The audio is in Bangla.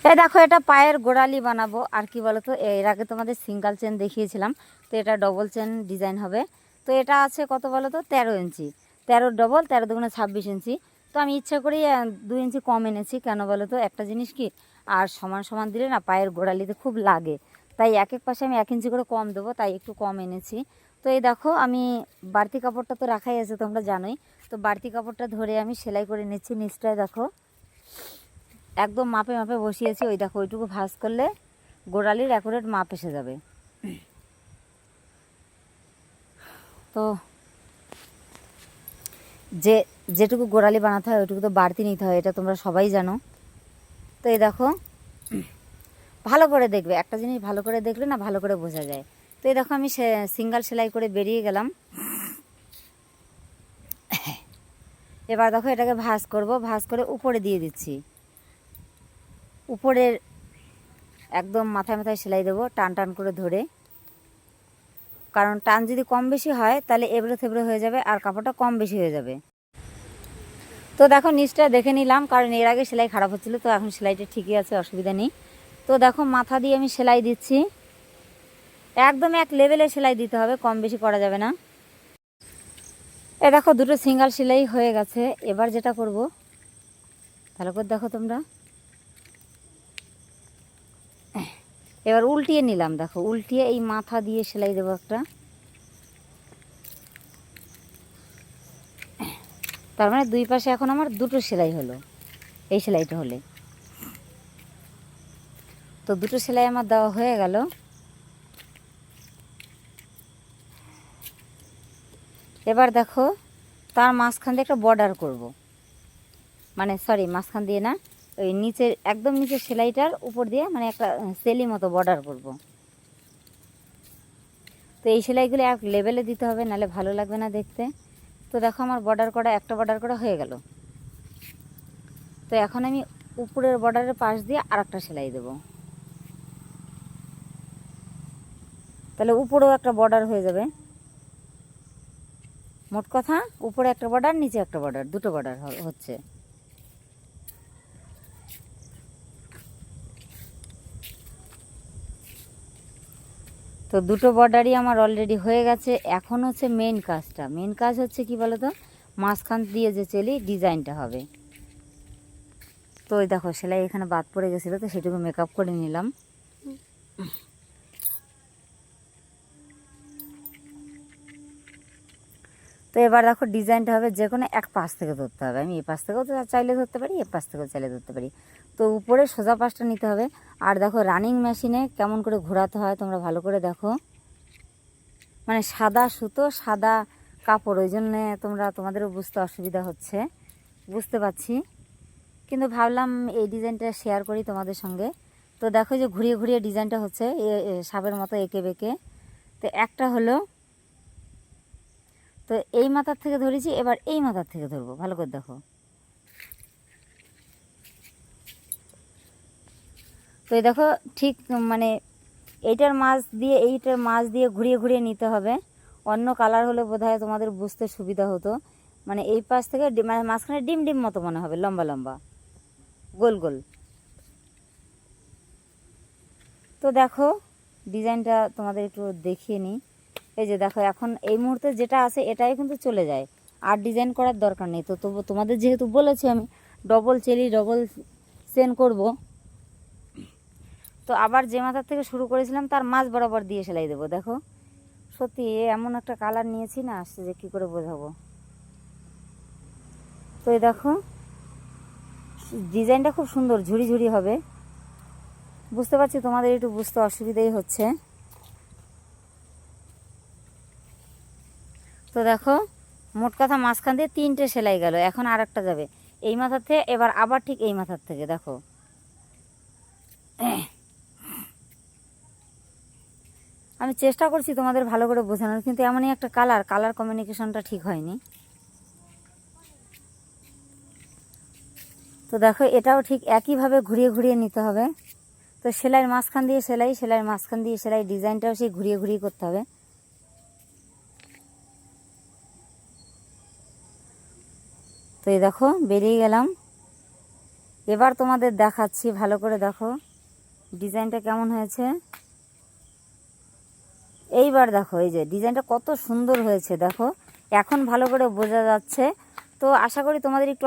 এই দেখো, এটা পায়ের গোড়ালি বানাবো। আর কি বলো তো, এর আগে তোমাদের সিঙ্গেল চেন দেখিয়েছিলাম, তো এটা ডবল চেন ডিজাইন হবে। তো এটা আছে কত বলো তো, 13 ইঞ্চি। 13 ডবল, 13 দুগুণে 26 ইঞ্চি। তো আমি ইচ্ছা করেই 2 ইঞ্চি কম এনেছি। কেন বলো তো, একটা জিনিস কি, আর সমান সমান দিলে না পায়ের গোড়ালিতে খুব লাগে, তাই এক এক পাশে আমি 1 ইঞ্চি করে কম দেবো, তাই একটু কম এনেছি। তো এই দেখো, আমি বাড়তি কাপড়টা তো রাখাই আছে, তোমরা জানোই। তো বাড়তি কাপড়টা ধরে আমি সেলাই করে নিচ্ছি। নিচটায় দেখো একদম মাপে মাপে বসিয়েছি। ওই দেখো, ওইটুকু ভাঁজ করলে গোড়ালির অ্যাকুরেট মাপ এসে যাবে। তো যেটুকু গোড়ালি বানাতে হয় ওইটুকু তো বাড়তি নিতে হয়, এটা তোমরা সবাই জানো। তো এই দেখো, ভালো করে দেখবে, একটা জিনিস ভালো করে দেখলে না ভালো করে বোঝা যায়। তো এই দেখো, আমি সিঙ্গেল সেলাই করে বেরিয়ে গেলাম। এবার দেখো, এটাকে ভাঁজ করব। ভাঁজ করে উপরে দিয়ে দিচ্ছি। উপরের একদম মাথায় মাথায় সেলাই দেবো, টান টান করে ধরে। কারণ টান যদি কম বেশি হয় তাহলে এবড়ো থেবড়ো হয়ে যাবে আর কাপড়টা কম বেশি হয়ে যাবে। তো দেখো, নিচটা দেখে নিলাম, কারণ এর আগে সেলাই খারাপ হচ্ছিলো, তো এখন সেলাইটা ঠিকই আছে, অসুবিধা নেই। তো দেখো, মাথা দিয়ে আমি সেলাই দিচ্ছি। একদম এক লেভেলে সেলাই দিতে হবে, কম বেশি করা যাবে না। এ দেখো, দুটো সিঙ্গেল সেলাই হয়ে গেছে। এবার যেটা করব, ভালো করে দেখো তোমরা, এবার উল্টিয়ে নিলাম। দেখো, উল্টিয়ে এই মাথা দিয়ে সেলাই দেবো একটা। তার মানে দুই পাশে এখন আমার দুটো সেলাই হলো, এই সেলাইটা হলে। তো দুটো সেলাই আমার দেওয়া হয়ে গেল। এবার দেখো, তার মাঝখান দিয়ে একটা বর্ডার করব, মানে সরি, মাঝখান দিয়ে না, ওই নিচের একদম নিচের সেলাইটার উপর দিয়ে মানে একটা সেলি মতো বর্ডার করব। তো এই সেলাইগুলো এক লেভেলে দিতে হবে, নাহলে ভালো লাগবে না দেখতে। তো দেখো, আমার বর্ডার করা, একটা বর্ডার করা হয়ে গেল। তো এখন আমি উপরের বর্ডারের পাশ দিয়ে আর একটা সেলাই দেব, তাহলে উপরেও একটা বর্ডার হয়ে যাবে। মোট কথা, উপরে একটা বর্ডার, নিচে একটা বর্ডার, দুটো বর্ডার হচ্ছে। তো দুটো বর্ডারই আমার অলরেডি হয়ে গেছে। এখন হচ্ছে মেন কাজটা। মেন কাজ হচ্ছে কি বলো তো, মাঝখান দিয়ে যে চেলি ডিজাইনটা হবে। তো ওই দেখো, সেলাই এখানে বাদ পড়ে গেছিলো, তো সেটুকু মেকআপ করে নিলাম। তো এবার দেখো, ডিজাইনটা হবে যে কোনো এক পাশ থেকে ধরতে হবে। আমি এই পাশ থেকেও চাইলে ধরতে পারি, এ পাশ থেকেও চাইলে ধরতে পারি। তো উপরে সোজা পাশটা নিতে হবে। আর দেখো, রানিং মেশিনে কেমন করে ঘোরাতে হয় তোমরা ভালো করে দেখো। মানে সাদা সুতো, সাদা কাপড়, ওই জন্যে তোমাদেরও বুঝতে অসুবিধা হচ্ছে, বুঝতে পারছি। কিন্তু ভাবলাম এই ডিজাইনটা শেয়ার করি তোমাদের সঙ্গে। তো দেখো, যে ঘুরিয়ে ঘুরিয়ে ডিজাইনটা হচ্ছে সাপের মতো এঁকে বেঁকে। তো একটা হলো, তো এই মাথার থেকে ধরেছি, এবার এই মাথার থেকে ধরবো, ভালো করে দেখো। তো এই দেখো, ঠিক মানে এইটার মাছ দিয়ে ঘুরিয়ে ঘুরিয়ে নিতে হবে। অন্য কালার হলে বোধহয় তোমাদের বুঝতে সুবিধা হতো। মানে এই পাশ থেকে মানে মাঝখানে ডিম ডিম মতো মনে হবে, লম্বা লম্বা, গোল গোল। তো দেখো, ডিজাইনটা তোমাদের একটু দেখিয়ে নিই। এই যে দেখো, এখন এই মুহূর্তে যেটা আছে এটাই কিন্তু চলে যায়, আর ডিজাইন করার দরকার নেই। তো তবু তোমাদের যেহেতু বলেছি আমি ডবল চেলি ডবল চেন করব, তো আবার যে মাথার থেকে শুরু করেছিলাম তার মাঝ বরাবর দিয়ে সেলাই দেবো। দেখো, সত্যি এমন একটা কালার নিয়েছি না, আসছে যে কী করে বোঝাবো। তো এই দেখো, ডিজাইনটা খুব সুন্দর, ঝুড়ি ঝুড়ি হবে। বুঝতে পারছি তোমাদের একটু বুঝতে অসুবিধাই হচ্ছে। তো দেখো, মোট কথা মাঝখান দিয়ে 3টে সেলাই গেল। এখন আর একটা যাবে এই মাথার থেকে, এবার আবার ঠিক এই মাথার থেকে। দেখো, আমি চেষ্টা করছি তোমাদের ভালো করে বোঝানোর, কিন্তু এমনই একটা কালার কমিউনিকেশনটা ঠিক হয়নি। তো দেখো, এটাও ঠিক একইভাবে ঘুরিয়ে ঘুরিয়ে নিতে হবে। তো সেলাইয়ের মাঝখান দিয়ে সেলাইয়ের মাঝখান দিয়ে সেলাই, ডিজাইনটাও সেই ঘুরিয়ে ঘুরিয়ে করতে হবে। তো এই দেখো, বেরিয়ে গেলাম। এবার তোমাদের দেখাচ্ছি, ভালো করে দেখো ডিজাইনটা কেমন হয়েছে। এইবার দেখো এই যে ডিজাইনটা কত সুন্দর হয়েছে, দেখো এখন ভালো করে বোঝা যাচ্ছে। তো আশা করি তোমাদের একটু